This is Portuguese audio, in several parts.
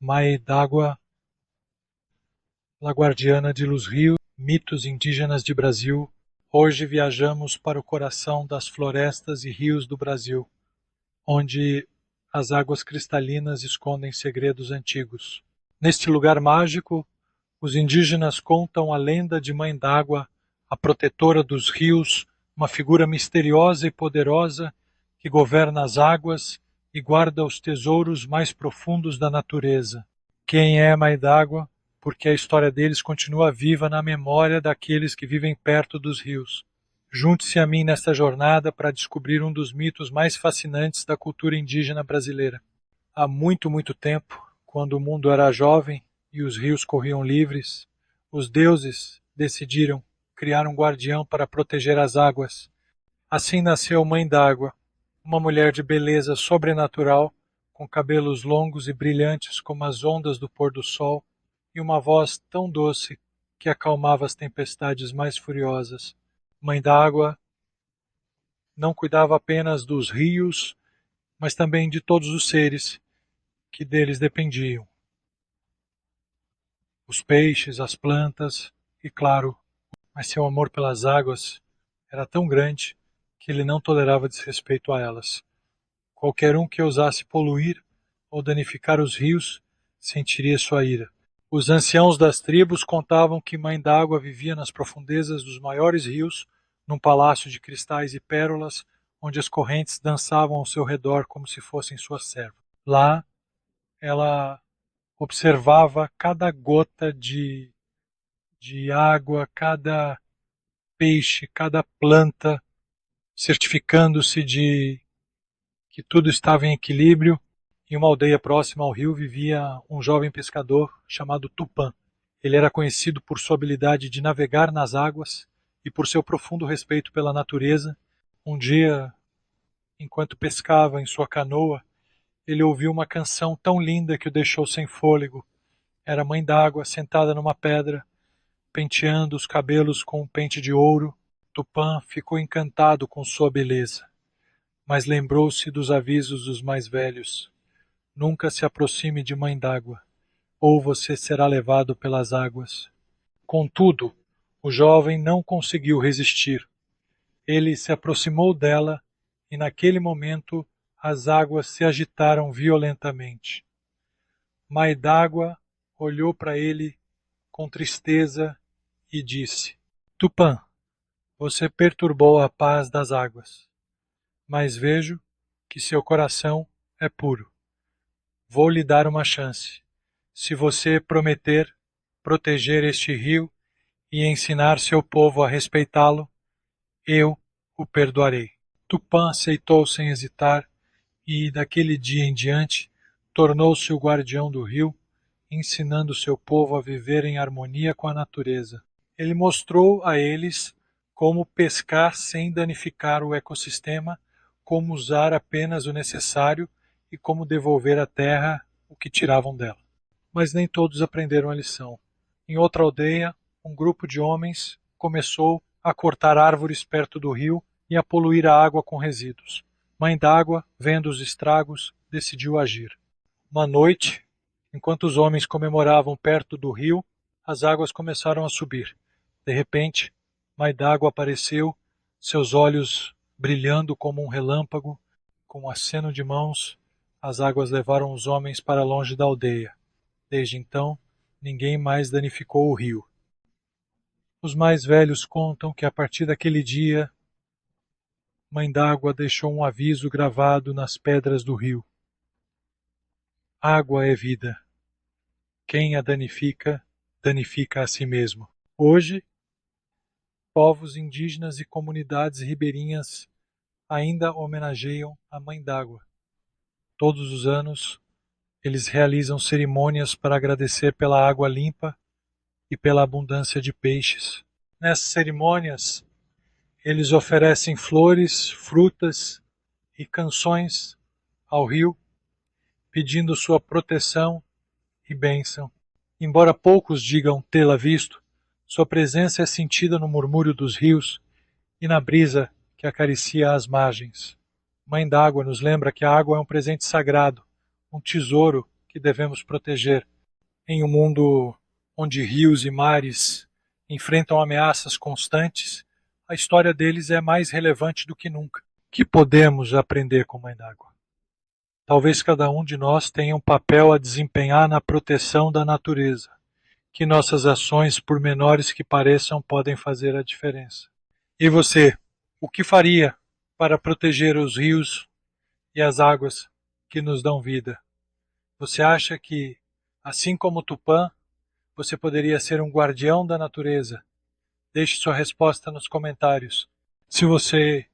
Mãe d'Água, la guardiana de los rios, mitos indígenas de Brasil. Hoje viajamos para o coração das florestas e rios do Brasil, onde as águas cristalinas escondem segredos antigos. Neste lugar mágico, os indígenas contam a lenda de Mãe d'Água, a protetora dos rios, uma figura misteriosa e poderosa que governa as águas e guarda os tesouros mais profundos da natureza. Quem é Mãe d'Água? Porque a história deles continua viva na memória daqueles que vivem perto dos rios. Junte-se a mim nesta jornada para descobrir um dos mitos mais fascinantes da cultura indígena brasileira. Há muito, muito tempo, quando o mundo era jovem e os rios corriam livres, os deuses decidiram criar um guardião para proteger as águas. Assim nasceu Mãe d'Água, uma mulher de beleza sobrenatural, com cabelos longos e brilhantes como as ondas do pôr do sol, e uma voz tão doce que acalmava as tempestades mais furiosas. Mãe d'Água não cuidava apenas dos rios, mas também de todos os seres que deles dependiam. Os peixes, as plantas e, claro, mas seu amor pelas águas era tão grande que ele não tolerava desrespeito a elas. Qualquer um que ousasse poluir ou danificar os rios sentiria sua ira. Os anciãos das tribos contavam que Mãe d'Água vivia nas profundezas dos maiores rios, num palácio de cristais e pérolas, onde as correntes dançavam ao seu redor como se fossem suas servas. Lá, ela observava cada gota de água, cada peixe, cada planta, certificando-se de que tudo estava em equilíbrio. Em uma aldeia próxima ao rio vivia um jovem pescador chamado Tupã. Ele era conhecido por sua habilidade de navegar nas águas e por seu profundo respeito pela natureza. Um dia, enquanto pescava em sua canoa, ele ouviu uma canção tão linda que o deixou sem fôlego. Era Mãe d'Água sentada numa pedra, penteando os cabelos com um pente de ouro. Tupã ficou encantado com sua beleza, mas lembrou-se dos avisos dos mais velhos. Nunca se aproxime de Mãe d'Água, ou você será levado pelas águas. Contudo, o jovem não conseguiu resistir. Ele se aproximou dela e naquele momento as águas se agitaram violentamente. Mãe d'Água olhou para ele com tristeza e disse: Tupã, você perturbou a paz das águas, mas vejo que seu coração é puro. Vou lhe dar uma chance. Se você prometer proteger este rio e ensinar seu povo a respeitá-lo, eu o perdoarei. Tupã aceitou sem hesitar e, daquele dia em diante, tornou-se o guardião do rio, ensinando seu povo a viver em harmonia com a natureza. Ele mostrou a eles como pescar sem danificar o ecossistema, como usar apenas o necessário e como devolver à terra o que tiravam dela. Mas nem todos aprenderam a lição. Em outra aldeia, um grupo de homens começou a cortar árvores perto do rio e a poluir a água com resíduos. Mãe d'Água, vendo os estragos, decidiu agir. Uma noite, enquanto os homens comemoravam perto do rio, as águas começaram a subir. De repente, Mãe d'Água apareceu, seus olhos brilhando como um relâmpago. Com um aceno de mãos, as águas levaram os homens para longe da aldeia. Desde então, ninguém mais danificou o rio. Os mais velhos contam que a partir daquele dia, Mãe d'Água deixou um aviso gravado nas pedras do rio. Água é vida. Quem a danifica, danifica a si mesmo. Hoje, povos indígenas e comunidades ribeirinhas ainda homenageiam a Mãe d'Água. Todos os anos, eles realizam cerimônias para agradecer pela água limpa e pela abundância de peixes. Nessas cerimônias, eles oferecem flores, frutas e canções ao rio, pedindo sua proteção e bênção. Embora poucos digam tê-la visto, sua presença é sentida no murmúrio dos rios e na brisa que acaricia as margens. Mãe d'Água nos lembra que a água é um presente sagrado, um tesouro que devemos proteger. Em um mundo onde rios e mares enfrentam ameaças constantes, a história deles é mais relevante do que nunca. O que podemos aprender com Mãe d'Água? Talvez cada um de nós tenha um papel a desempenhar na proteção da natureza, que nossas ações, por menores que pareçam, podem fazer a diferença. E você, o que faria para proteger os rios e as águas que nos dão vida? Você acha que, assim como Tupã, você poderia ser um guardião da natureza? Deixe sua resposta nos comentários. Se você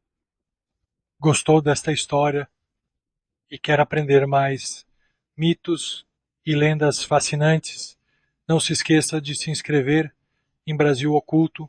gostou desta história e quer aprender mais mitos e lendas fascinantes, não se esqueça de se inscrever em Brasil Oculto